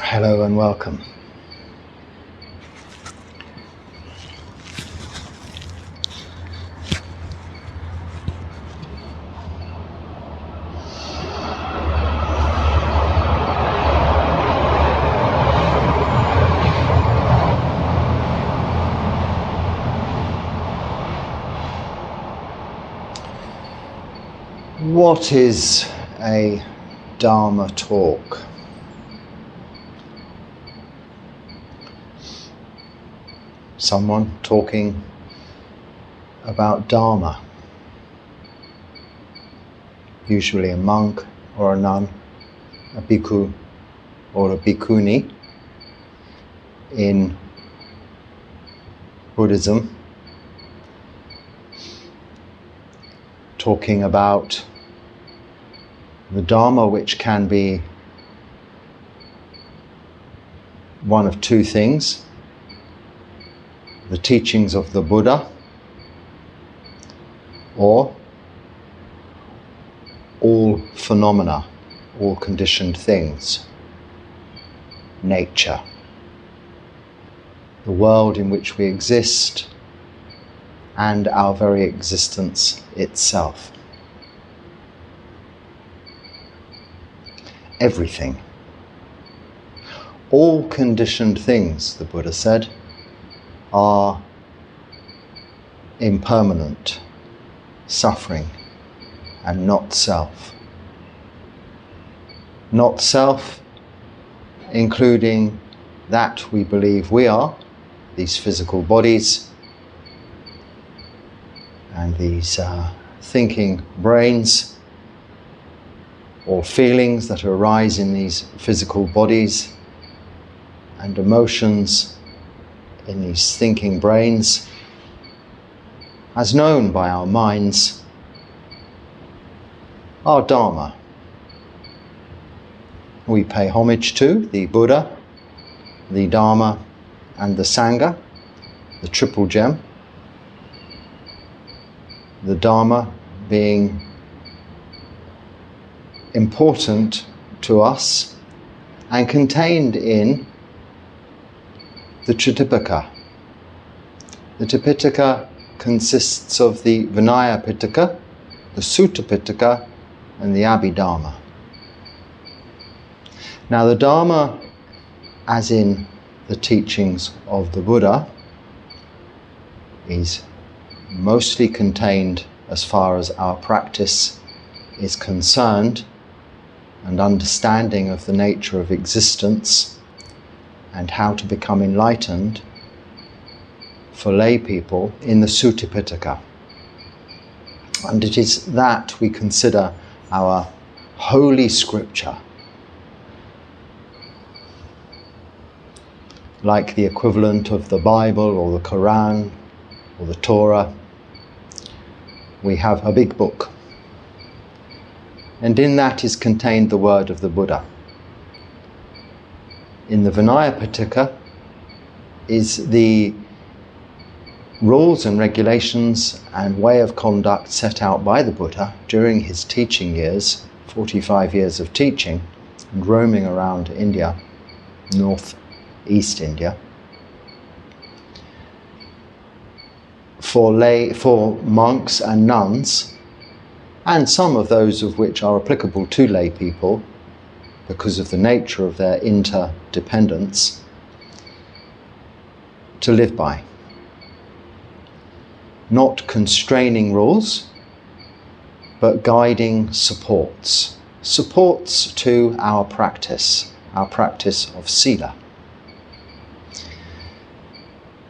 Hello and welcome. What is a Dharma talk? Someone talking about Dharma, usually a monk or a nun, a bhikkhu or a bhikkhuni. In Buddhism, talking about the Dharma, which can be one of two things: the teachings of the Buddha, or all phenomena, all conditioned things, nature, the world in which we exist, and our very existence itself. Everything. All conditioned things, the Buddha said, are impermanent, suffering, and not self. Not self, including that we believe we are, these physical bodies, and these thinking brains, or feelings that arise in these physical bodies, and emotions in these thinking brains, as known by our minds, are Dharma. We pay homage to the Buddha, the Dharma, and the Sangha, the triple gem. The Dharma being important to us and contained in the Tripitaka. The Tripitaka consists of the Vinaya Pitaka, the Sutta Pitaka, and the Abhidharma. Now the Dharma, as in the teachings of the Buddha, is mostly contained, as far as our practice is concerned, and understanding of the nature of existence and how to become enlightened, for lay people, in the Sutta Pitaka. And it is that we consider our holy scripture, like the equivalent of the Bible or the Quran or the Torah. We have a big book, and in that is contained the word of the Buddha. In the Vinaya Pitaka is the rules and regulations and way of conduct set out by the Buddha during his teaching years, 45 years of teaching and roaming around India, north-east India. for monks and nuns, and some of those of which are applicable to lay people because of the nature of their interdependence, to live by. Not constraining rules, but guiding supports to our practice of sila.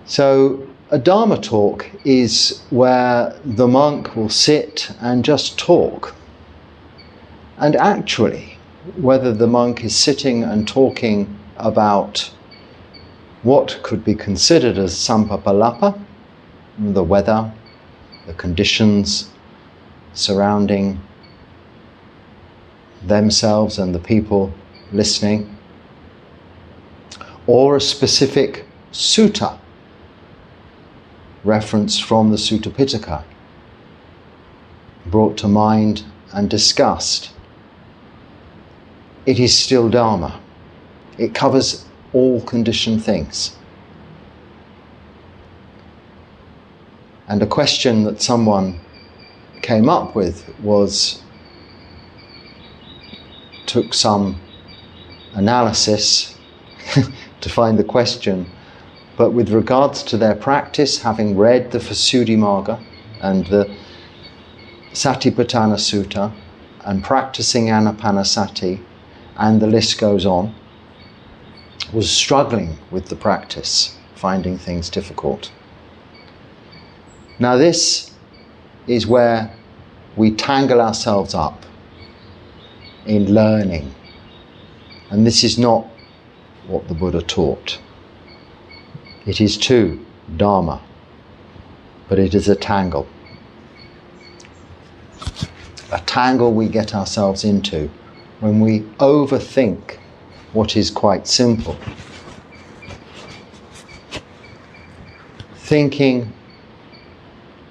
So a Dharma talk is where the monk will sit and just talk. And actually, whether the monk is sitting and talking about what could be considered as sampapalapa, the weather, the conditions surrounding themselves and the people listening, or a specific sutta, reference from the Sutta Pitaka, brought to mind and discussed, it is still Dharma. It covers all conditioned things. And a question that someone came up with took some analysis to find the question, but with regards to their practice, having read the Visuddhimagga and the Satipatthana Sutta, and practicing Anapanasati, and the list goes on, was struggling with the practice, finding things difficult. Now this is where we tangle ourselves up in learning, and this is not what the Buddha taught. It is too Dharma, but it is a tangle. A tangle we get ourselves into when we overthink what is quite simple. Thinking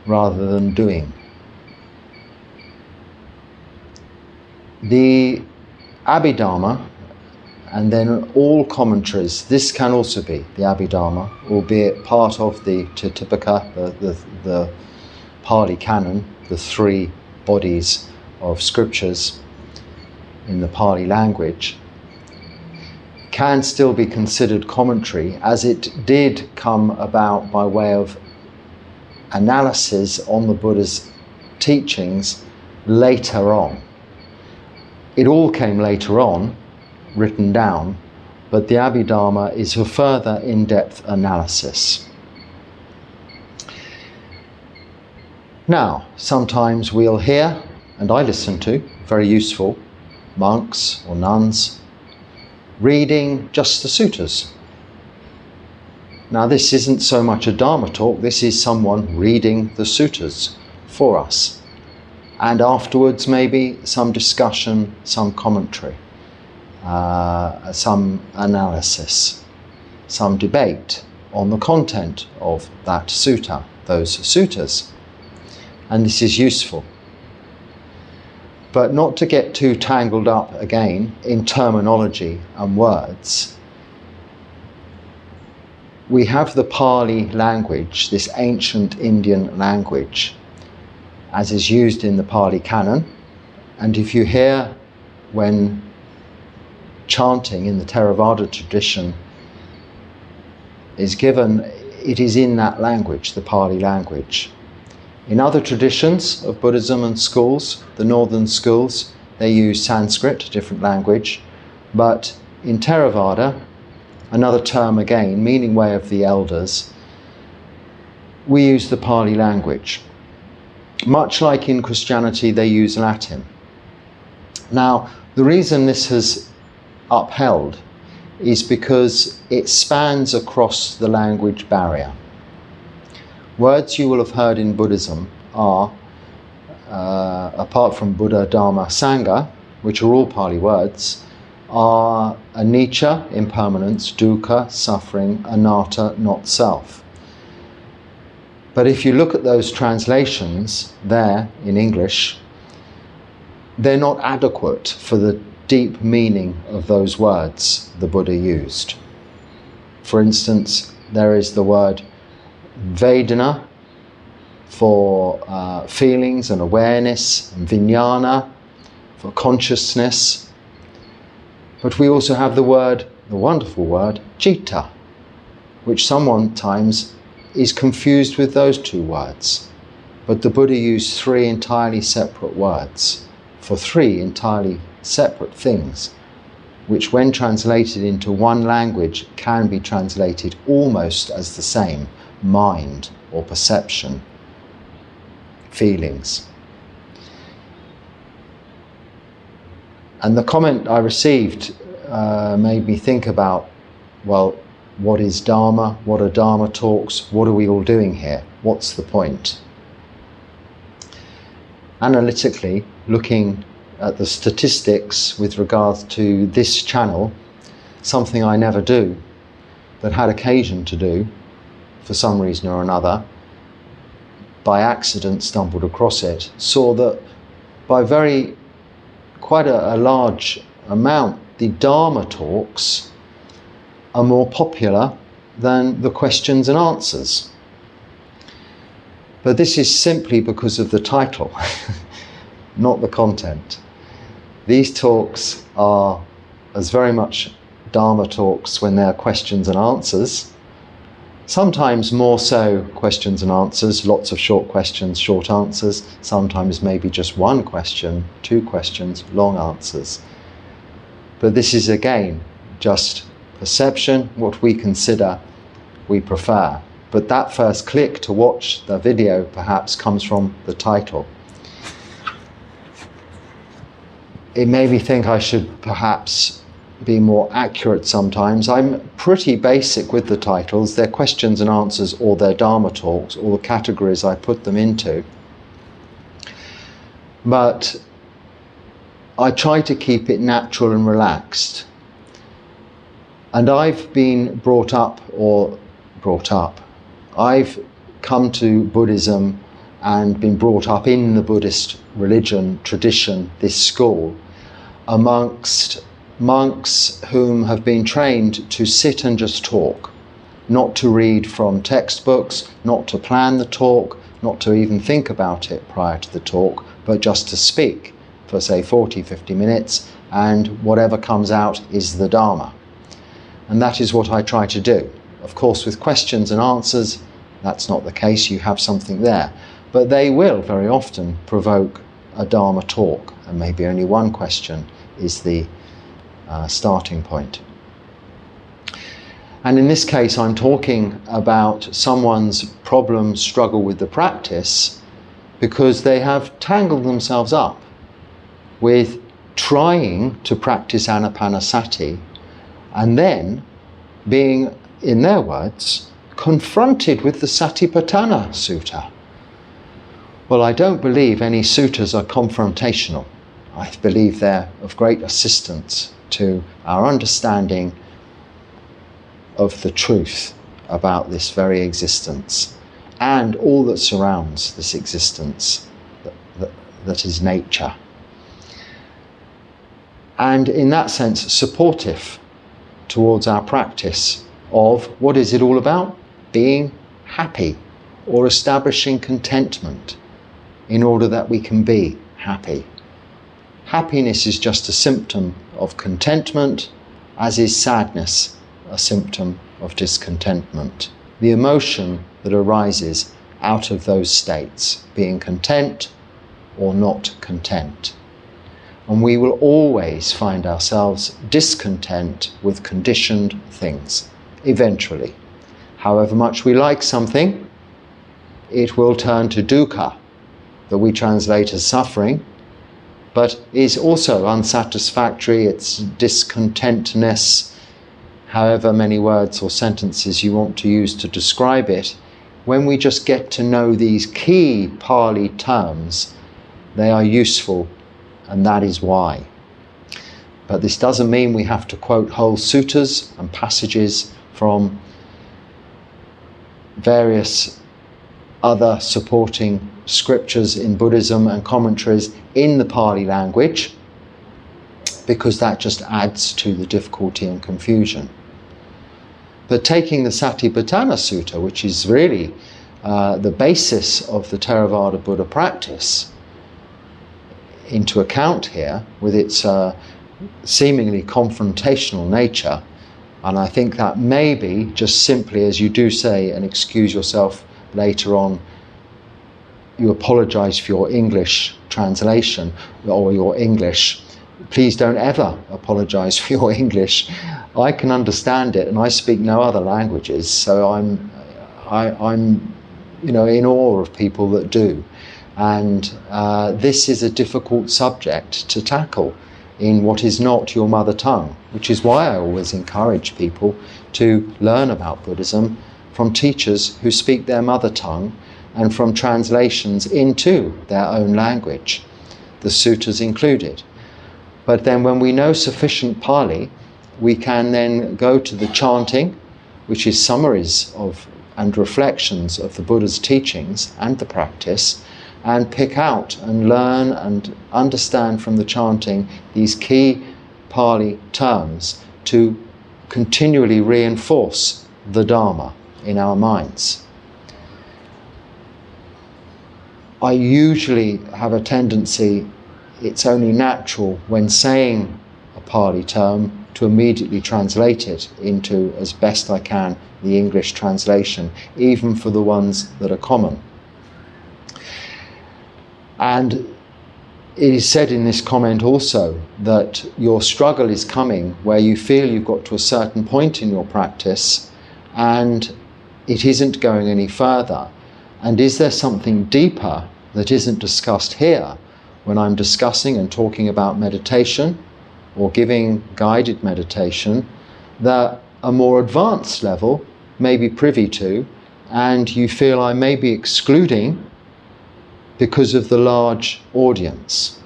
rather than doing. The Abhidharma, and then all commentaries, this can also be the Abhidharma, albeit part of the Tipitaka, the Pali Canon, the three bodies of scriptures in the Pali language, can still be considered commentary, as it did come about by way of analysis on the Buddha's teachings later on. It all came later on, written down, but the Abhidharma is a further in-depth analysis. Now, sometimes we'll hear, and I listen to, very useful, monks or nuns reading just the suttas. Now this isn't so much a Dharma talk, this is someone reading the suttas for us. And afterwards maybe some discussion, some commentary, some analysis, some debate on the content of that sutta, those suttas. And this is useful. But not to get too tangled up again in terminology and words. We have the Pali language, this ancient Indian language, as is used in the Pali Canon. And if you hear when chanting in the Theravada tradition is given, it is in that language, the Pali language. In other traditions of Buddhism and schools, the northern schools, they use Sanskrit, a different language, but in Theravada, another term again, meaning way of the elders, we use the Pali language. Much like in Christianity, they use Latin. Now, the reason this has upheld is because it spans across the language barrier. Words you will have heard in Buddhism are, apart from Buddha, Dharma, Sangha, which are all Pali words, are anicca, impermanence, dukkha, suffering, anatta, not self. But if you look at those translations there in English, they're not adequate for the deep meaning of those words the Buddha used. For instance, there is the word Vedana for feelings and awareness, and vijnana for consciousness. But we also have the wonderful word, citta, which sometimes is confused with those two words. But the Buddha used three entirely separate words for three entirely separate things, which when translated into one language can be translated almost as the same: mind or perception, feelings. And the comment I received made me think about, well, what is Dharma? What are Dharma talks? What are we all doing here? What's the point? Analytically, looking at the statistics with regards to this channel, something I never do, but had occasion to do for some reason or another, by accident stumbled across it, saw that by quite a large amount, the Dharma talks are more popular than the questions and answers. But this is simply because of the title, not the content. These talks are as very much Dharma talks when they're questions and answers, sometimes more so questions and answers, lots of short questions, short answers, sometimes maybe just one question, two questions, long answers. But this is again just perception, what we consider we prefer. But that first click to watch the video perhaps comes from the title. It made me think I should perhaps be more accurate sometimes. I'm pretty basic with the titles. They're questions and answers, or they're Dharma talks, or the categories I put them into. But I try to keep it natural and relaxed. And I've been brought up, I've come to Buddhism and been brought up in the Buddhist religion, tradition, this school, amongst monks whom have been trained to sit and just talk, not to read from textbooks, not to plan the talk, not to even think about it prior to the talk, but just to speak for say 40, 50 minutes, and whatever comes out is the Dharma. And that is what I try to do. Of course, with questions and answers, that's not the case, you have something there. But they will very often provoke a Dharma talk, and maybe only one question is the starting point. And in this case, I'm talking about someone's problem, struggle with the practice, because they have tangled themselves up with trying to practice Anapanasati and then being, in their words, confronted with the Satipatthana Sutta. Well, I don't believe any suttas are confrontational. I believe they're of great assistance to our understanding of the truth about this very existence and all that surrounds this existence, that is nature. And in that sense, supportive towards our practice of what is it all about? Being happy, or establishing contentment in order that we can be happy. Happiness is just a symptom of contentment, as is sadness a symptom of discontentment. The emotion that arises out of those states, being content or not content. And we will always find ourselves discontent with conditioned things, eventually. However much we like something, it will turn to dukkha, that we translate as suffering, but is also unsatisfactory. It's discontentness, however many words or sentences you want to use to describe it. When we just get to know these key Pali terms, they are useful, and that is why. But this doesn't mean we have to quote whole suttas and passages from various other supporting scriptures in Buddhism and commentaries in the Pali language, because that just adds to the difficulty and confusion. But taking the Satipatthana Sutta, which is really the basis of the Theravada Buddha practice into account here, with its seemingly confrontational nature. And I think that maybe just simply, as you do say, and excuse yourself later on, you apologize for your English translation or your English. Please don't ever apologize for your English. I can understand it, and I speak no other languages, so I'm in awe of people that do. And this is a difficult subject to tackle in what is not your mother tongue, which is why I always encourage people to learn about Buddhism from teachers who speak their mother tongue and from translations into their own language, the suttas included. But then when we know sufficient Pali, we can then go to the chanting, which is summaries of and reflections of the Buddha's teachings and the practice, and pick out and learn and understand from the chanting these key Pali terms to continually reinforce the Dharma in our minds. I usually have a tendency, it's only natural when saying a Pali term, to immediately translate it into, as best I can, the English translation, even for the ones that are common. And it is said in this comment also that your struggle is coming where you feel you've got to a certain point in your practice and it isn't going any further. And is there something deeper that isn't discussed here when I'm discussing and talking about meditation or giving guided meditation that a more advanced level may be privy to, and you feel I may be excluding because of the large audience?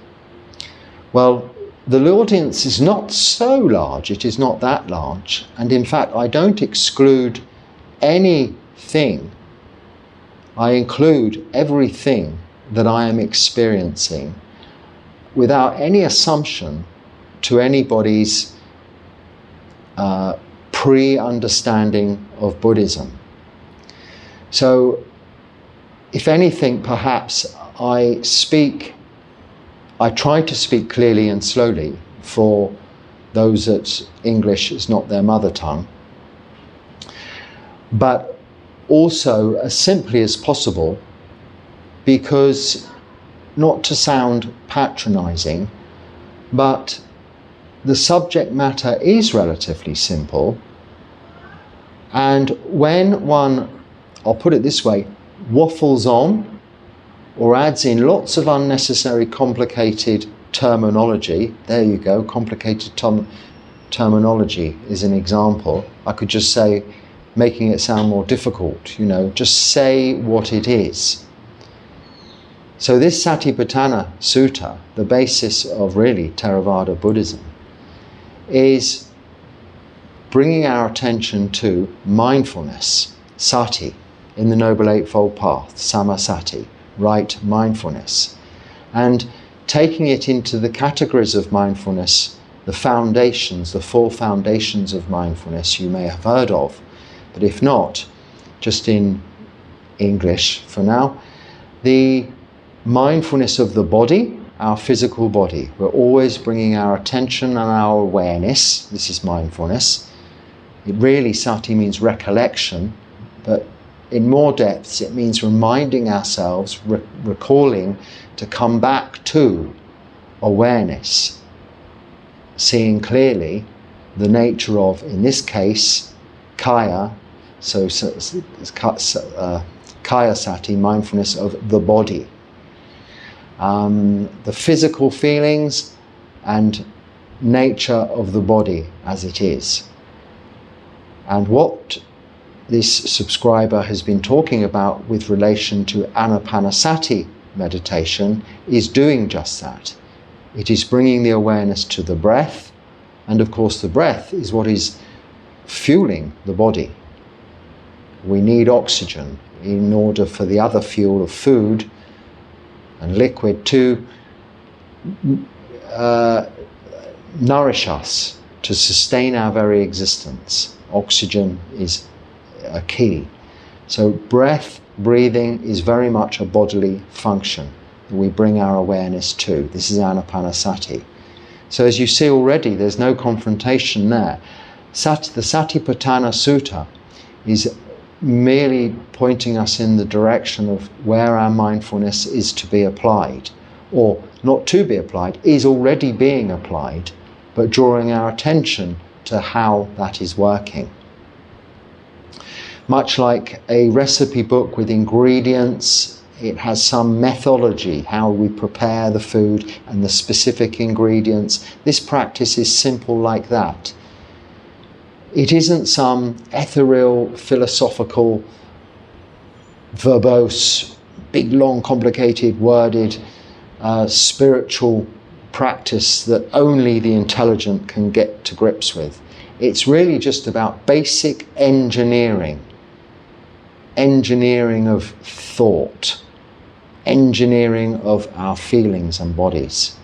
Well, the audience is not so large, it is not that large, and in fact I don't exclude anything. I include everything that I am experiencing without any assumption to anybody's pre-understanding of Buddhism. So if anything, perhaps I try to speak clearly and slowly for those that English is not their mother tongue, but also as simply as possible, because not to sound patronizing, but the subject matter is relatively simple, and when one, I'll put it this way, waffles on or adds in lots of unnecessary complicated terminology, there you go, complicated terminology is an example. I could just say, making it sound more difficult, just say what it is. So this Satipatthana Sutta, the basis of really Theravada Buddhism, is bringing our attention to mindfulness, sati, in the Noble Eightfold Path, samasati, right mindfulness, and taking it into the categories of mindfulness, the foundations, the four foundations of mindfulness you may have heard of, but if not, just in English for now, the mindfulness of the body, our physical body. We're always bringing our attention and our awareness, this is mindfulness. It really, sati means recollection, but in more depths it means reminding ourselves, recalling to come back to awareness, seeing clearly the nature of, in this case, kaya, kaya sati, mindfulness of the body. The physical feelings and nature of the body as it is. And what this subscriber has been talking about with relation to anapanasati meditation is doing just that. It is bringing the awareness to the breath, and of course the breath is what is fueling the body. We need oxygen in order for the other fuel of food and liquid to nourish us, to sustain our very existence. Oxygen is a key. So breathing is very much a bodily function that we bring our awareness to. This is anapanasati. So as you see already, there's no confrontation there. The Satipatthana Sutta is merely pointing us in the direction of where our mindfulness is to be applied, or not to be applied, is already being applied, but drawing our attention to how that is working. Much like a recipe book with ingredients, it has some methodology, how we prepare the food and the specific ingredients. This practice is simple like that. It isn't some ethereal, philosophical, verbose, big, long, complicated, worded, spiritual practice that only the intelligent can get to grips with. It's really just about basic engineering of thought, engineering of our feelings and bodies.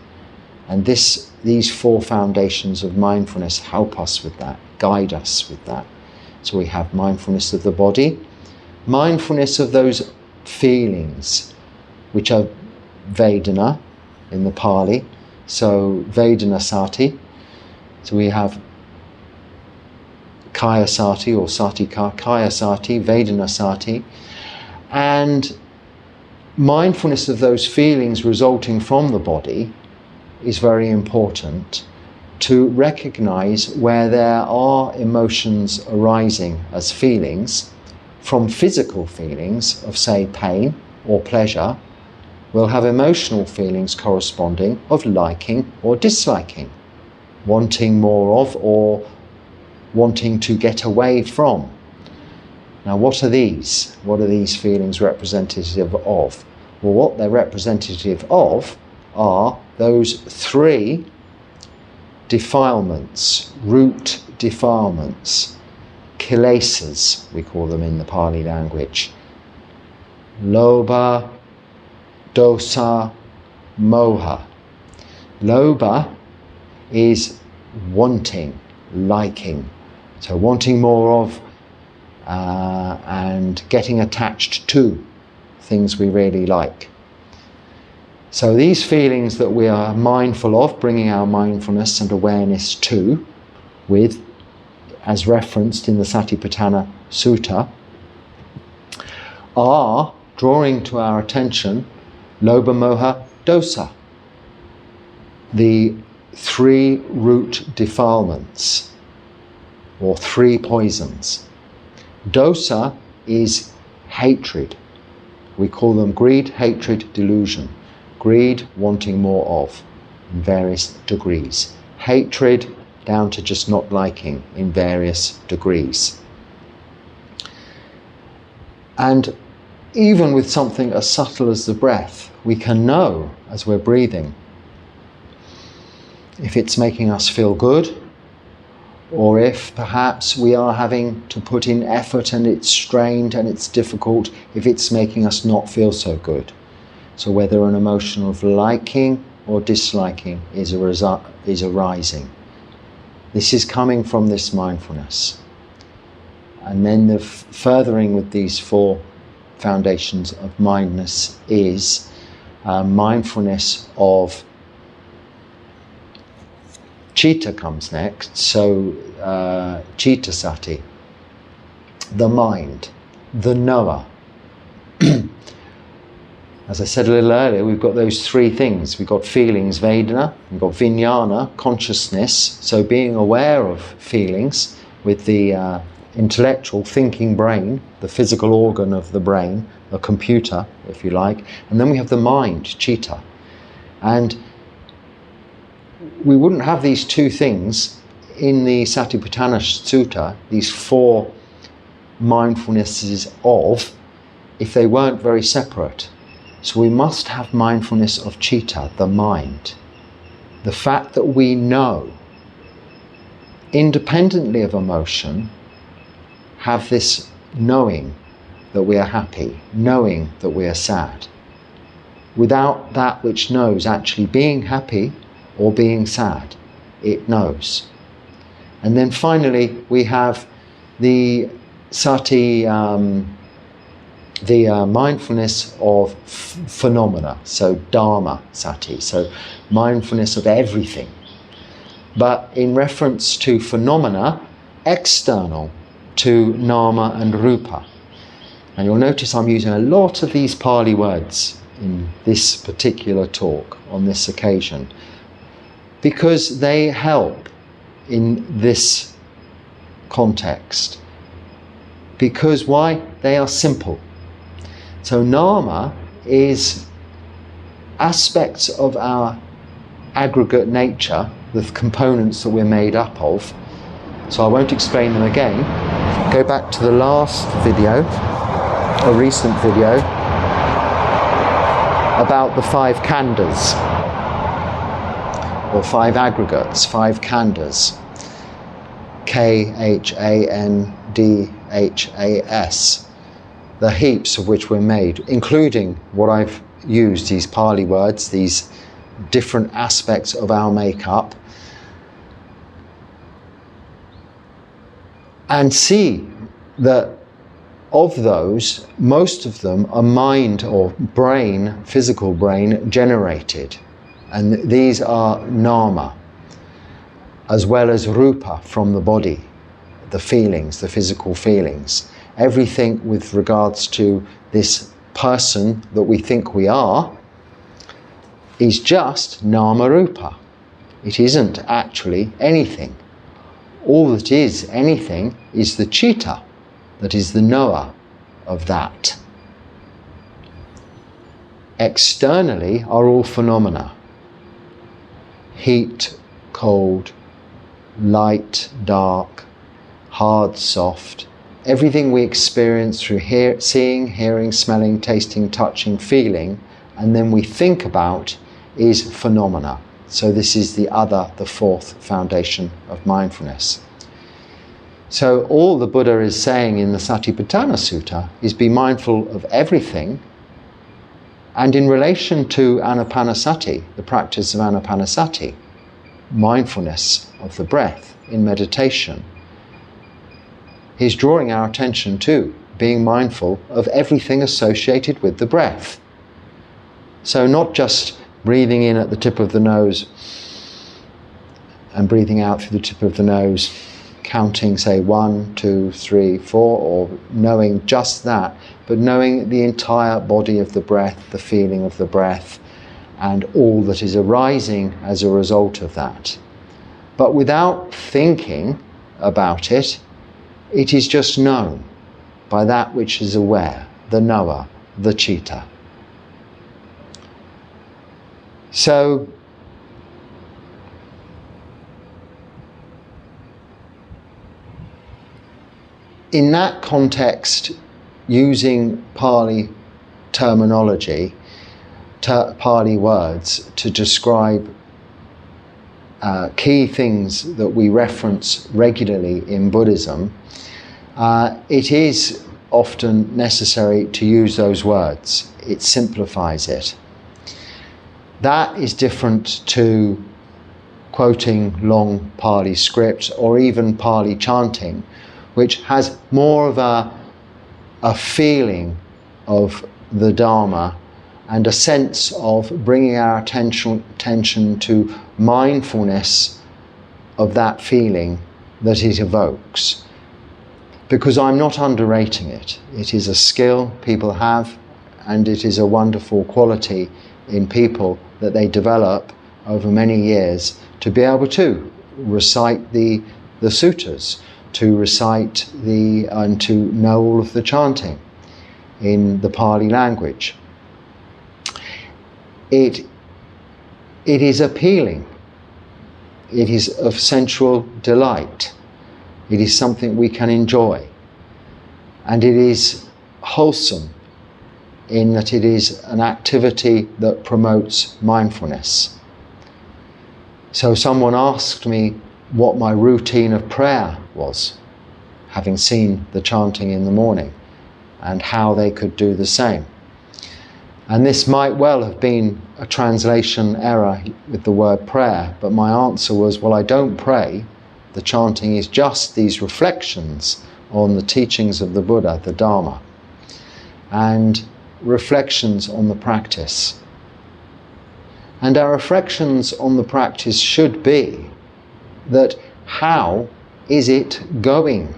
And these four foundations of mindfulness help us with that, guide us with that. So we have mindfulness of the body, mindfulness of those feelings, which are Vedana in the Pali, so Vedana Sati. So we have Kaya Sati or Satika, Kaya Sati, Vedana Sati, and mindfulness of those feelings resulting from the body is very important to recognize where there are emotions arising as feelings from physical feelings of, say, pain or pleasure. We'll have emotional feelings corresponding of liking or disliking, wanting more of or wanting to get away from. Now, what are these? What are these feelings representative of? Well, what they're representative of are those three defilements, root defilements, kilesas, we call them in the Pali language. Lobha, dosa, moha. Lobha is wanting, liking. So wanting more of and getting attached to things we really like. So these feelings that we are mindful of, bringing our mindfulness and awareness to, with, as referenced in the Satipatthana Sutta, are drawing to our attention Lobha, Moha, Dosa, the three root defilements, or three poisons. Dosa is hatred. We call them greed, hatred, delusion. Greed, wanting more of, in various degrees. Hatred, down to just not liking, in various degrees. And even with something as subtle as the breath, we can know, as we're breathing, if it's making us feel good, or if perhaps we are having to put in effort and it's strained and it's difficult, if it's making us not feel so good. So whether an emotion of liking or disliking is arising. This is coming from this mindfulness. And then the furthering with these four foundations of mindfulness is mindfulness of Chitta comes next, so Chitta Sati, the mind, the knower. As I said a little earlier, we've got those three things. We've got feelings, Vedana, we've got Vijnana, consciousness, so being aware of feelings with the intellectual thinking brain, the physical organ of the brain, a computer, if you like, and then we have the mind, Chitta. And we wouldn't have these two things in the Satipatthana Sutta, these four mindfulnesses of, if they weren't very separate. So we must have mindfulness of Chitta, the mind. The fact that we know, independently of emotion, have this knowing that we are happy, knowing that we are sad, without that which knows actually being happy or being sad. It knows. And then finally we have the Sati mindfulness of phenomena, so Dharma Sati, so mindfulness of everything. But in reference to phenomena external to Nama and Rupa. And you'll notice I'm using a lot of these Pali words in this particular talk on this occasion, because they help in this context. Because why? They are simple. So Nama is aspects of our aggregate nature, the components that we're made up of. So I won't explain them again. Go back to the last video, a recent video, about the 5 khandhas, or 5 aggregates, 5 khandhas. Khandhas, the heaps of which we're made, including what I've used, these Pali words, these different aspects of our makeup, and see that of those, most of them are mind or brain, physical brain generated, and these are Nama, as well as Rupa from the body, the feelings, the physical feelings. Everything with regards to this person that we think we are is just Nama Rupa. It isn't actually anything. All that is anything is the citta, that is the knower of that. Externally are all phenomena. Heat, cold, light, dark, hard, soft. Everything we experience through seeing, hearing, smelling, tasting, touching, feeling, and then we think about is phenomena. So this is the 4th foundation of mindfulness. So all the Buddha is saying in the Satipatthana Sutta is be mindful of everything, and in relation to Anapanasati, the practice of Anapanasati, mindfulness of the breath in meditation, he's drawing our attention to being mindful of everything associated with the breath. So not just breathing in at the tip of the nose and breathing out through the tip of the nose, counting, say, 1, 2, 3, 4, or knowing just that, but knowing the entire body of the breath, the feeling of the breath, and all that is arising as a result of that. But without thinking about it, it is just known by that which is aware, the knower, the citta. So, in that context, using Pali terminology, Pali words to describe key things that we reference regularly in Buddhism, it is often necessary to use those words. It simplifies it. That is different to quoting long Pali scripts or even Pali chanting, which has more of a feeling of the Dharma and a sense of bringing our attention to mindfulness of that feeling that it evokes. Because I'm not underrating it. It is a skill people have, and it is a wonderful quality in people that they develop over many years to be able to recite the suttas, to recite and to know all of the chanting in the Pali language. It is appealing. It is of sensual delight. It is something we can enjoy. And it is wholesome in that it is an activity that promotes mindfulness. So someone asked me what my routine of prayer was, having seen the chanting in the morning, and how they could do the same. And this might well have been a translation error with the word prayer, but my answer was, well, I don't pray. The chanting is just these reflections on the teachings of the Buddha, the Dharma. and reflections on the practice. And our reflections on the practice should be that how is it going?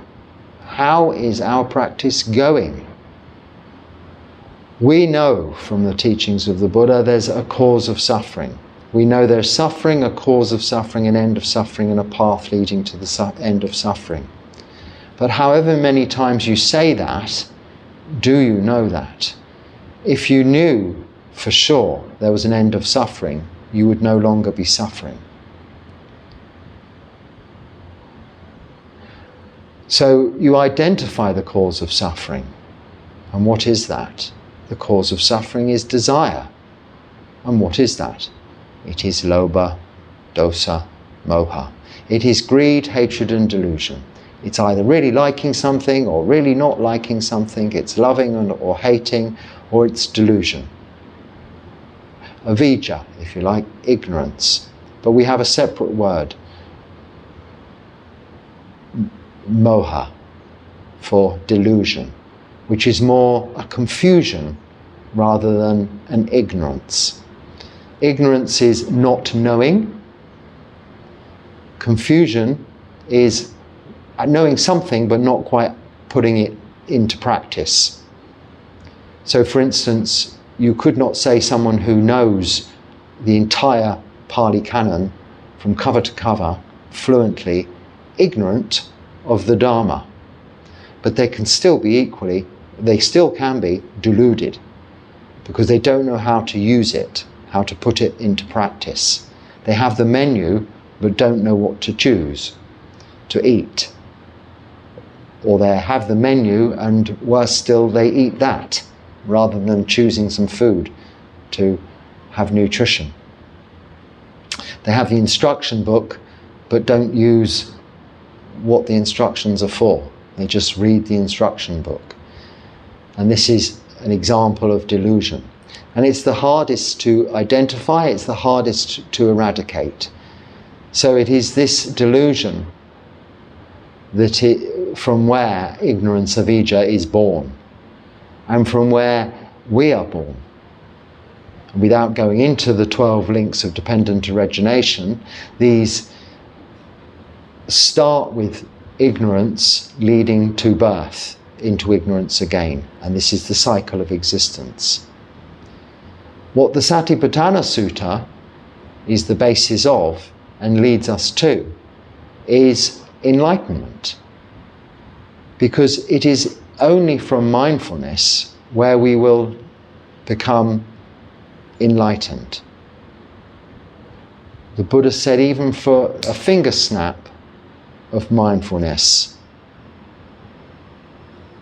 How is our practice going? We know from the teachings of the Buddha there's a cause of suffering. We know there's suffering, a cause of suffering, an end of suffering, and a path leading to the end of suffering. But however many times you say that, do you know that? If you knew for sure there was an end of suffering, you would no longer be suffering. So you identify the cause of suffering. And what is that? The cause of suffering is desire. And what is that? It is lobha, dosa, moha. It is greed, hatred and delusion. It's either really liking something or really not liking something. It's loving or hating, or it's delusion. Avijja, if you like, ignorance. But we have a separate word, moha, for delusion, which is more a confusion rather than an ignorance. Ignorance is not knowing. Confusion is knowing something but not quite putting it into practice. So for instance, you could not say someone who knows the entire Pali Canon from cover to cover fluently, ignorant of the Dharma. But they can still be deluded because they don't know how to use it, how to put it into practice. They have the menu but don't know what to choose to eat. Or they have the menu and worse still, they eat that rather than choosing some food to have nutrition. They have the instruction book but don't use what the instructions are for. They just read the instruction book. And this is an example of delusion. And it's the hardest to identify, it's the hardest to eradicate. So it is this delusion from where ignorance avijja is born, and from where we are born. Without going into the 12 links of dependent origination, these start with ignorance leading to birth into ignorance again, and this is the cycle of existence. What the Satipatthana Sutta is the basis of and leads us to is enlightenment, because it is only from mindfulness where we will become enlightened. The Buddha said even for a finger snap of mindfulness,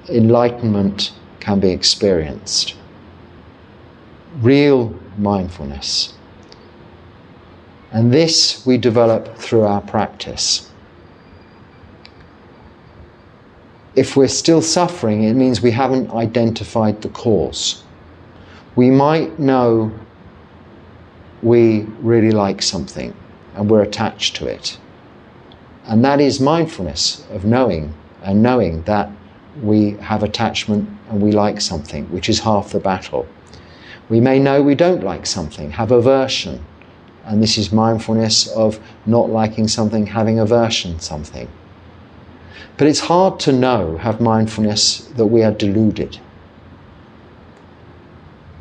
enlightenment can be experienced. Real mindfulness. And this we develop through our practice. If we're still suffering, it means we haven't identified the cause. We might know we really like something and we're attached to it. And that is mindfulness of knowing, and knowing that we have attachment and we like something, which is half the battle. We may know we don't like something, have aversion, and this is mindfulness of not liking something, having aversion to something. But it's hard to know, have mindfulness, that we are deluded.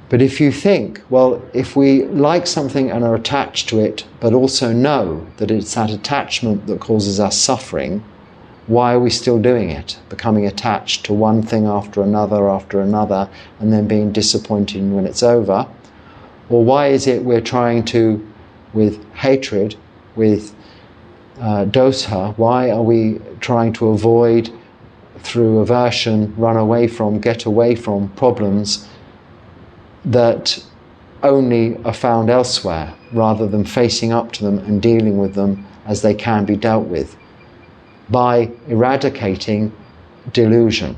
But if you think, well, if we like something and are attached to it, but also know that it's that attachment that causes us suffering, why are we still doing it? Becoming attached to one thing after another, and then being disappointed when it's over? Or why is it we're trying to, with hatred, with dosa, why are we trying to avoid, through aversion, run away from, get away from problems that only are found elsewhere, rather than facing up to them and dealing with them as they can be dealt with? By eradicating delusion,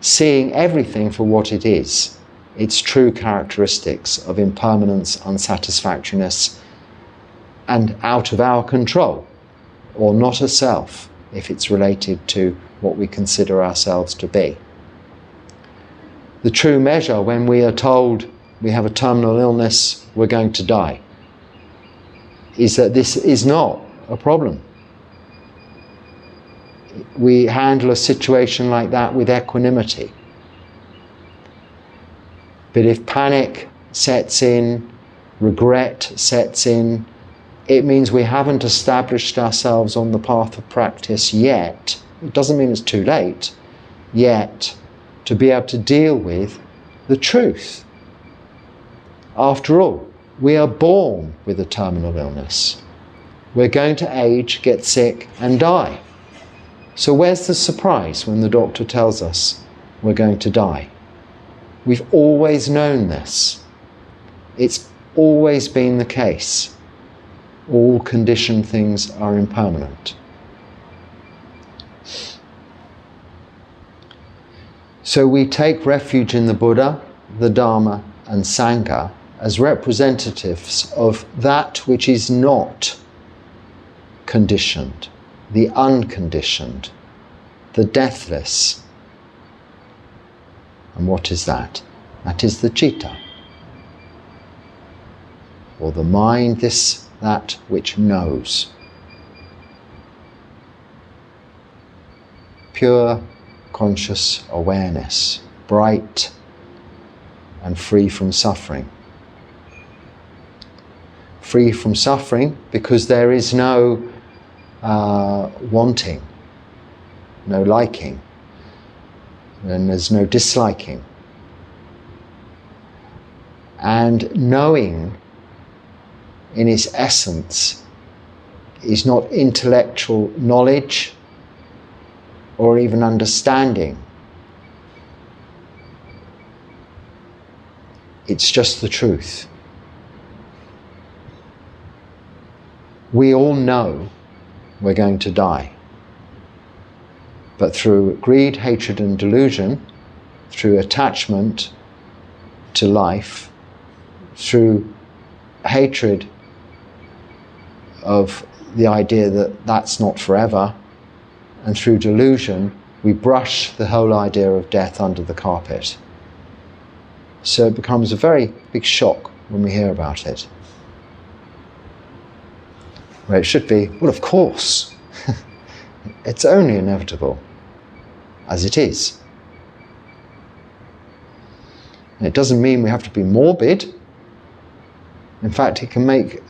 seeing everything for what it is, its true characteristics of impermanence, unsatisfactoriness, and out of our control, or not a self, if it's related to what we consider ourselves to be. the true measure when we are told we have a terminal illness, we're going to die, is that this is not a problem. We handle a situation like that with equanimity. But if panic sets in, regret sets in, it means we haven't established ourselves on the path of practice yet. It doesn't mean it's too late yet to be able to deal with the truth. After all, we are born with a terminal illness. We're going to age, get sick, and die. So where's the surprise when the doctor tells us we're going to die? We've always known this. It's always been the case. All conditioned things are impermanent. So we take refuge in the Buddha, the Dharma, and Sangha as representatives of that which is not conditioned, the unconditioned, the deathless. And what is that? That is the citta, or the mind, that which knows. Pure conscious awareness, bright and free from suffering. Free from suffering because there is no wanting, no liking, and there's no disliking. And knowing in its essence is not intellectual knowledge or even understanding. It's just the truth. We all know we're going to die. But through greed, hatred and delusion, through attachment to life, through hatred of the idea that that's not forever, and through delusion, we brush the whole idea of death under the carpet. So it becomes a very big shock when we hear about it. Where it should be, well, of course, it's only inevitable, as it is. And it doesn't mean we have to be morbid. In fact, it can make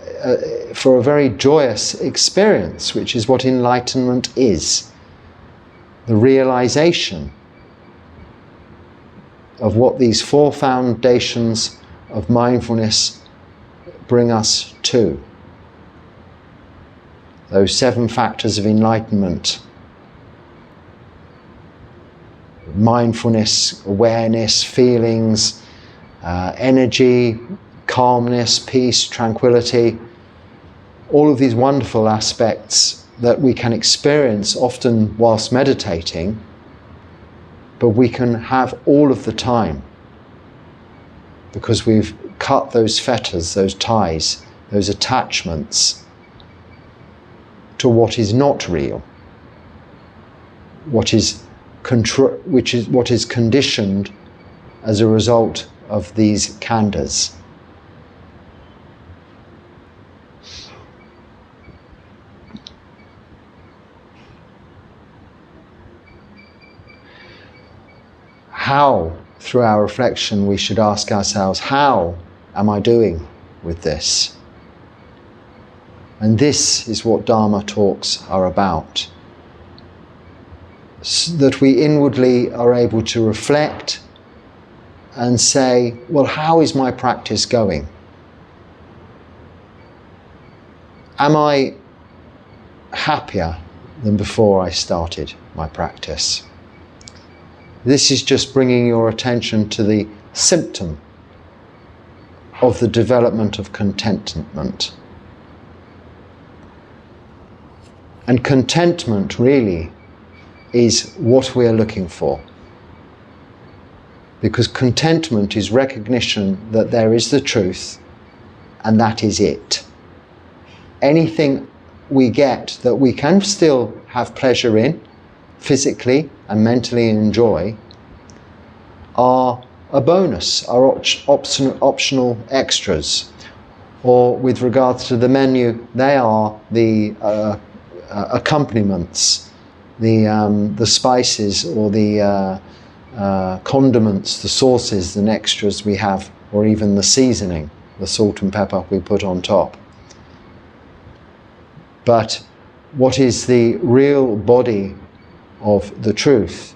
for a very joyous experience, which is what enlightenment is. The realization of what these four foundations of mindfulness bring us to. Those 7 factors of enlightenment. Mindfulness, awareness, feelings, energy, calmness, peace, tranquility. All of these wonderful aspects that we can experience often whilst meditating, but we can have all of the time because we've cut those fetters, those ties, those attachments to what is not real, what is conditioned as a result of these khandhas. How, through our reflection, we should ask ourselves, how am I doing with this? And this is what Dharma talks are about. So that we inwardly are able to reflect and say, well, how is my practice going? Am I happier than before I started my practice? This is just bringing your attention to the symptom of the development of contentment. And contentment really is what we are looking for. Because contentment is recognition that there is the truth and that is it. Anything we get that we can still have pleasure in, physically and mentally enjoy, are a bonus, are optional extras. Or with regards to the menu, they are the accompaniments, the spices or the condiments, the sauces and extras we have, or even the seasoning, the salt and pepper we put on top. But what is the real body of the truth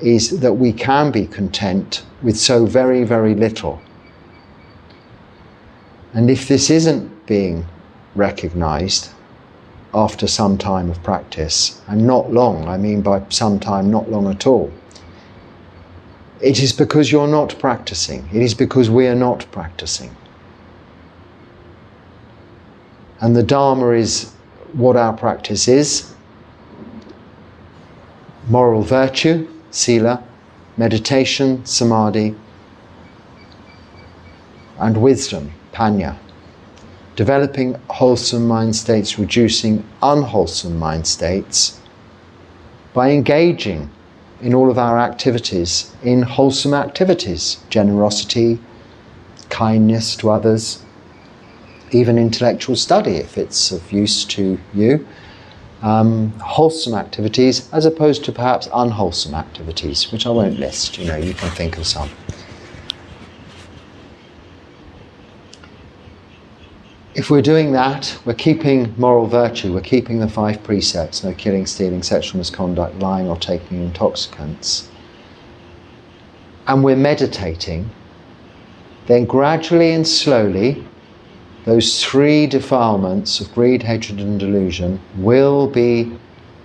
is that we can be content with so very, very little. And if this isn't being recognized after some time of practice, and not long, I mean by some time, not long at all, it is because you're not practicing. It is because we are not practicing. And the Dharma is what our practice is: moral virtue, sila, meditation, samadhi, and wisdom, panya. Developing wholesome mind states, reducing unwholesome mind states by engaging in all of our activities in wholesome activities, generosity, kindness to others, even intellectual study if it's of use to you. Wholesome activities as opposed to perhaps unwholesome activities, which I won't list, you can think of some. If we're doing that, we're keeping moral virtue, we're keeping the 5 precepts: no killing, stealing, sexual misconduct, lying or taking intoxicants, and we're meditating, then gradually and slowly those 3 defilements of greed, hatred and delusion will be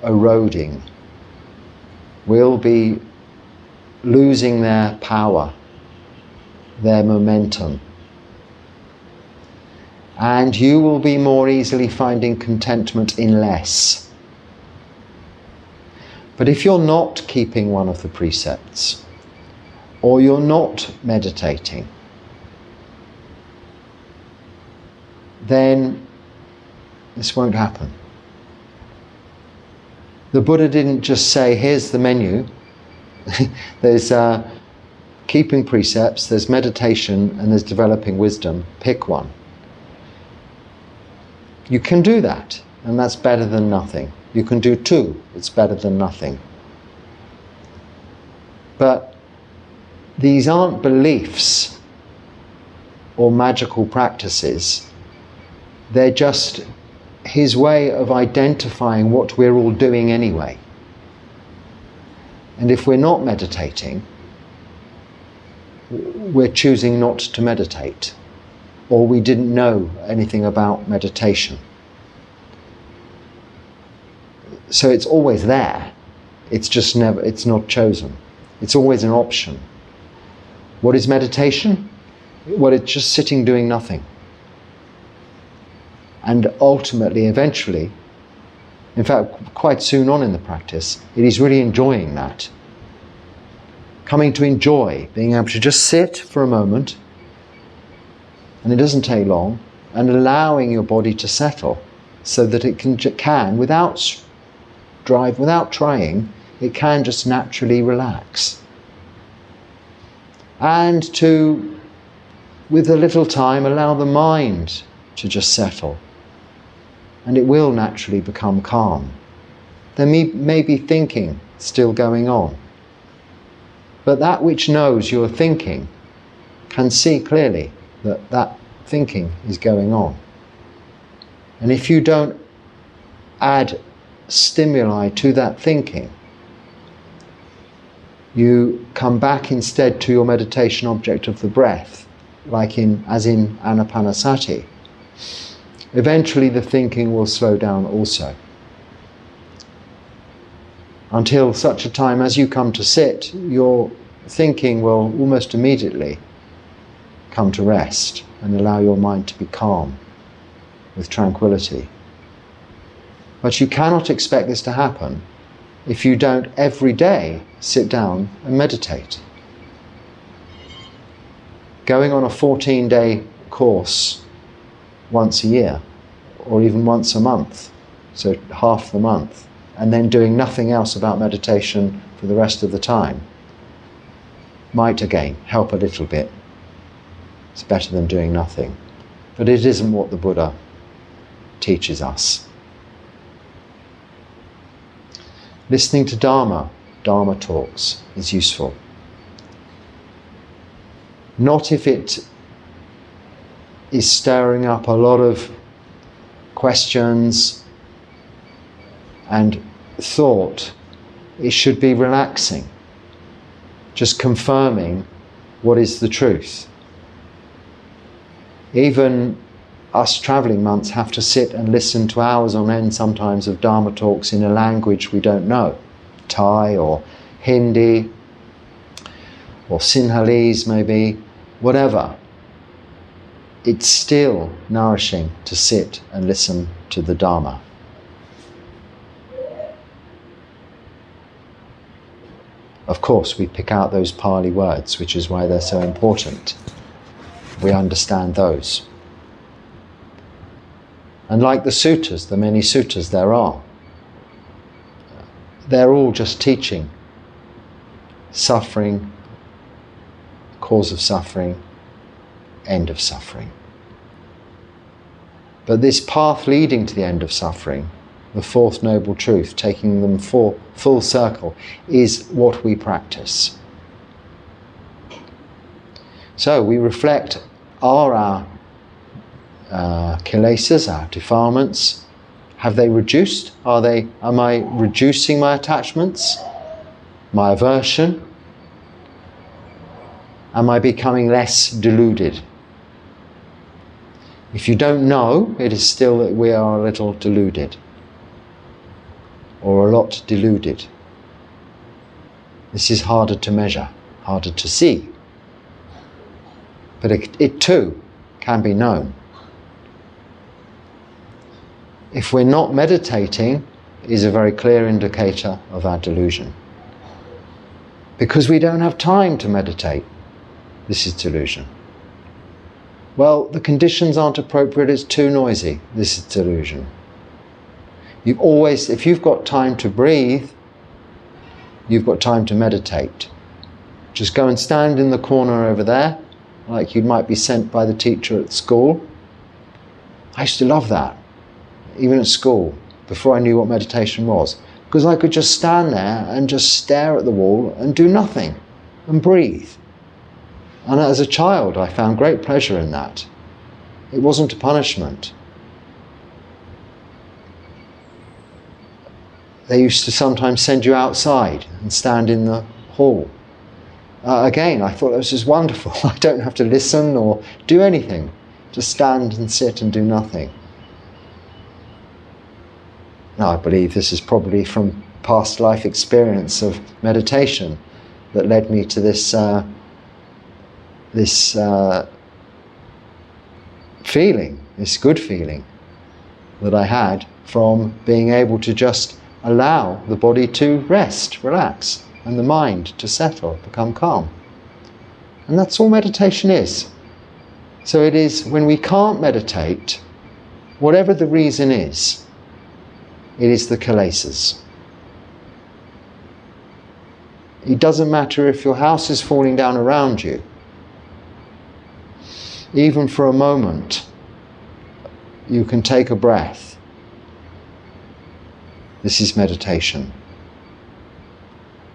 eroding, will be losing their power, their momentum. And you will be more easily finding contentment in less. But if you're not keeping one of the precepts, or you're not meditating, then this won't happen. The Buddha didn't just say, here's the menu. There's keeping precepts, there's meditation, and there's developing wisdom. Pick one. You can do that, and that's better than nothing. You can do 2, it's better than nothing. But these aren't beliefs or magical practices. They're just his way of identifying what we're all doing anyway. And if we're not meditating, we're choosing not to meditate, or we didn't know anything about meditation. So it's always there. It's just it's not chosen. It's always an option. What is meditation? Well, it's just sitting doing nothing. And ultimately, eventually, in fact, quite soon on in the practice, it is really enjoying that. Coming to enjoy, being able to just sit for a moment, and it doesn't take long, and allowing your body to settle so that it can without drive, without trying, it can just naturally relax. And to, with a little time, allow the mind to just settle. And it will naturally become calm. There may be thinking still going on. But that which knows you're thinking can see clearly that that thinking is going on. And if you don't add stimuli to that thinking, you come back instead to your meditation object of the breath, as in anapanasati. Eventually the thinking will slow down also. Until such a time as you come to sit, your thinking will almost immediately come to rest and allow your mind to be calm with tranquility. But you cannot expect this to happen if you don't every day sit down and meditate. Going on a 14-day course once a year, or even once a month, so half the month, and then doing nothing else about meditation for the rest of the time, might again help a little bit. It's better than doing nothing. But it isn't what the Buddha teaches us. Listening to Dharma talks, is useful. Not if it is stirring up a lot of questions and thought. It should be relaxing, just confirming what is the truth. Even us travelling monks have to sit and listen to hours on end sometimes of Dharma talks in a language we don't know, Thai or Hindi or Sinhalese maybe, whatever. It's still nourishing to sit and listen to the Dharma. Of course, we pick out those Pali words, which is why they're so important. We understand those. And like the suttas, the many suttas there are, they're all just teaching suffering, cause of suffering, end of suffering. But this path leading to the end of suffering, the fourth noble truth, taking them full circle, is what we practice. So we reflect, are our kilesas, our defilements, have they reduced? Am I reducing my attachments, my aversion? Am I becoming less deluded? If you don't know, it is still that we are a little deluded, or a lot deluded. This is harder to measure, harder to see. But it too can be known. If we're not meditating, it is a very clear indicator of our delusion. Because we don't have time to meditate, this is delusion. Well, the conditions aren't appropriate, it's too noisy, this is delusion. If you've got time to breathe, you've got time to meditate. Just go and stand in the corner over there, like you might be sent by the teacher at school. I used to love that, even at school, before I knew what meditation was. Because I could just stand there and just stare at the wall and do nothing, and breathe. And as a child, I found great pleasure in that. It wasn't a punishment. They used to sometimes send you outside and stand in the hall. Again, I thought that was just wonderful. I don't have to listen or do anything. Just stand and sit and do nothing. Now, I believe this is probably from past life experience of meditation that led me to this feeling, this good feeling that I had from being able to just allow the body to rest, relax, and the mind to settle, become calm. And that's all meditation is. So it is when we can't meditate, whatever the reason is, it is the kilesas. It doesn't matter if your house is falling down around you. Even for a moment, you can take a breath. This is meditation.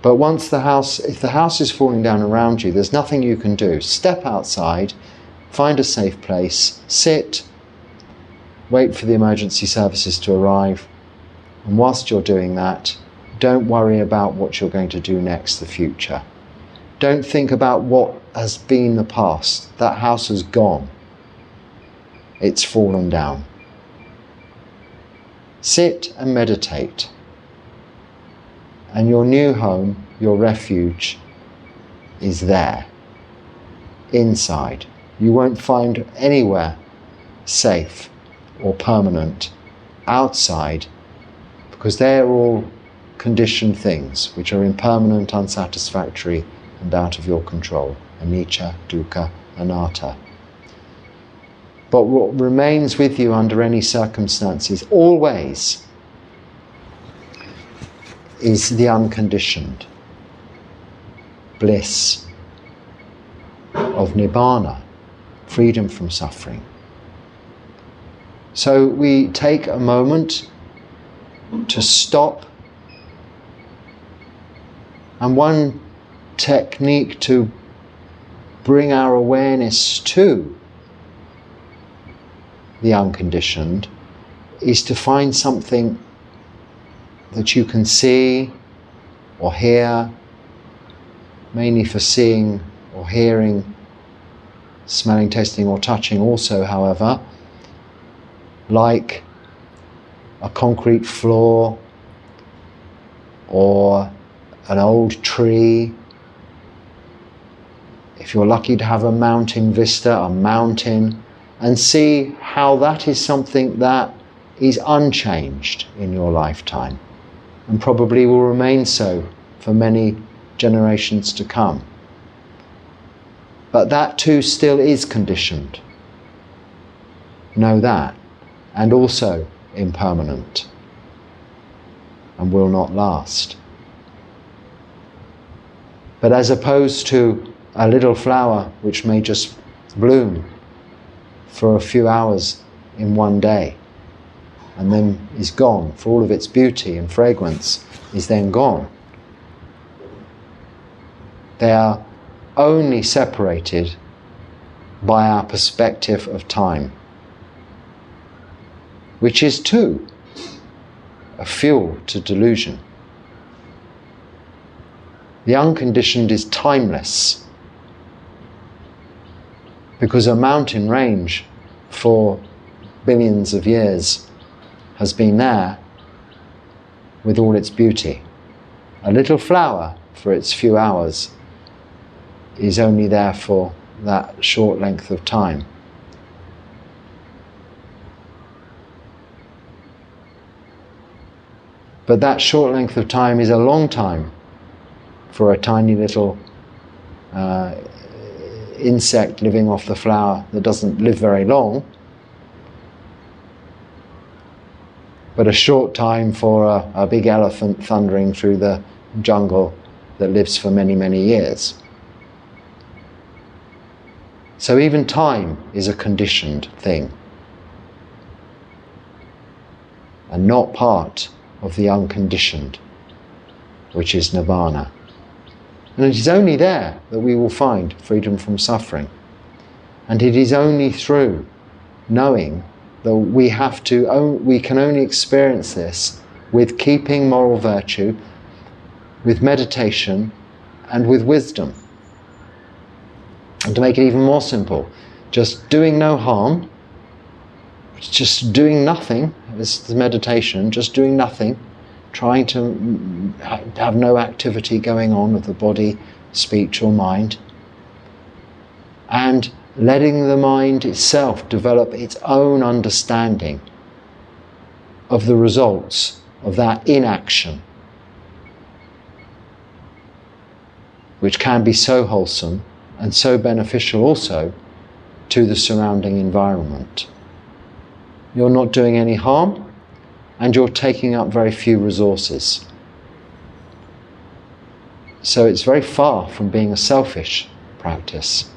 But if the house is falling down around you, there's nothing you can do. Step outside, find a safe place, sit, wait for the emergency services to arrive, and whilst you're doing that, don't worry about what you're going to do next, the future. Don't think about what has been the past. That house has gone. It's fallen down. Sit and meditate. And your new home, your refuge, is there, inside. You won't find anywhere safe or permanent outside, because they're all conditioned things which are impermanent, unsatisfactory, and out of your control. Anicca, dukkha, anatta. But what remains with you under any circumstances, always, is the unconditioned bliss, of nibbana, freedom from suffering. So we take a moment to stop, and one technique to bring our awareness to the unconditioned is to find something that you can see or hear, mainly for seeing or hearing, smelling, tasting or touching also, however, like a concrete floor or an old tree. If you're lucky to have a mountain vista, a mountain, and see how that is something that is unchanged in your lifetime and probably will remain so for many generations to come. But that too still is conditioned. Know that. And also impermanent and will not last. But as opposed to a little flower which may just bloom for a few hours in one day and then is gone, for all of its beauty and fragrance is then gone. They are only separated by our perspective of time, which is too a fuel to delusion. The unconditioned is timeless, because a mountain range for billions of years has been there with all its beauty. A little flower for its few hours is only there for that short length of time. But that short length of time is a long time for a tiny little insect living off the flower that doesn't live very long, but a short time for a big elephant thundering through the jungle that lives for many, many years. So even time is a conditioned thing and not part of the unconditioned, which is nibbana. And it is only there that we will find freedom from suffering. And it is only through knowing that we can only experience this with keeping moral virtue, with meditation, and with wisdom. And to make it even more simple, just doing no harm, just doing nothing, this is meditation, just doing nothing, trying to have no activity going on of the body, speech or mind, and letting the mind itself develop its own understanding of the results of that inaction, which can be so wholesome and so beneficial also to the surrounding environment. You're not doing any harm, and you're taking up very few resources. So it's very far from being a selfish practice.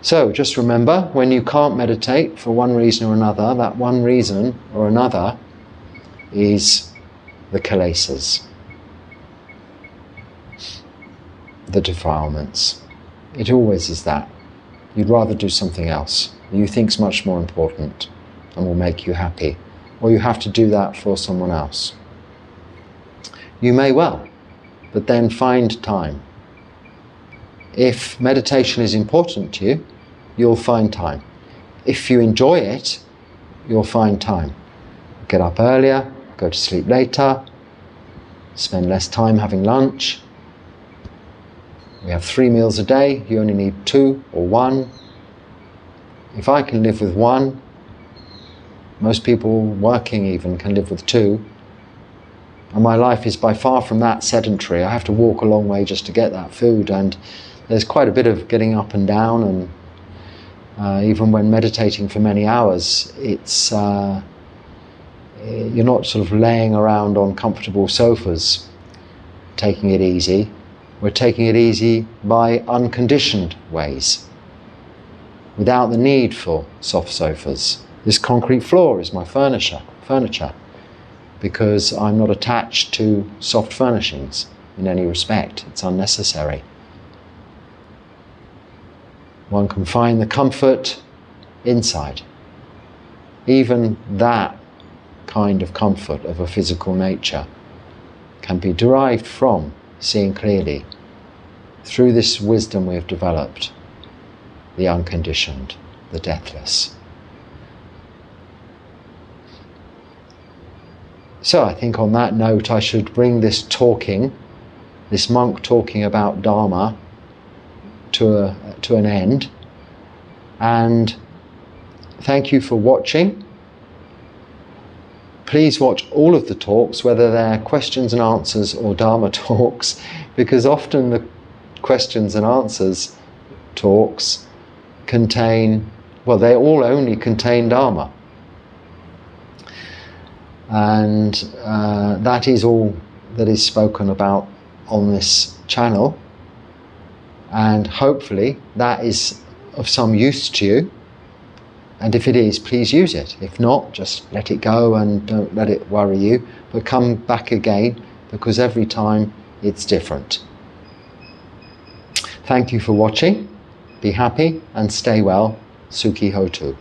So just remember, when you can't meditate for one reason or another, that one reason or another is the kilesas, the defilements. It always is that. You'd rather do something else you think's much more important and will make you happy, or you have to do that for someone else. You may well, but then find time. If meditation is important to you, you'll find time. If you enjoy it, you'll find time. Get up earlier, go to sleep later, spend less time having lunch. We have 3 meals a day, you only need 2 or 1. If I can live with 1, most people working even can live with 2. And my life is by far from that sedentary. I have to walk a long way just to get that food, and there's quite a bit of getting up and down, and even when meditating for many hours, it's you're not sort of laying around on comfortable sofas taking it easy. We're taking it easy by unconditioned ways, without the need for soft sofas. This concrete floor is my furniture, because I'm not attached to soft furnishings in any respect. It's unnecessary. One can find the comfort inside. Even that kind of comfort of a physical nature can be derived from seeing clearly through this wisdom we have developed, the unconditioned, the deathless. So I think on that note I should bring this monk talking about Dharma to an end. And thank you for watching. Please watch all of the talks, whether they're questions and answers or Dharma talks, because often the questions and answers talks contain, well, they all only contain Dharma. And that is all that is spoken about on this channel. And hopefully that is of some use to you. And if it is, please use it. If not, just let it go and don't let it worry you. But come back again, because every time it's different. Thank you for watching. Be happy and stay well. Sukhi Hotu.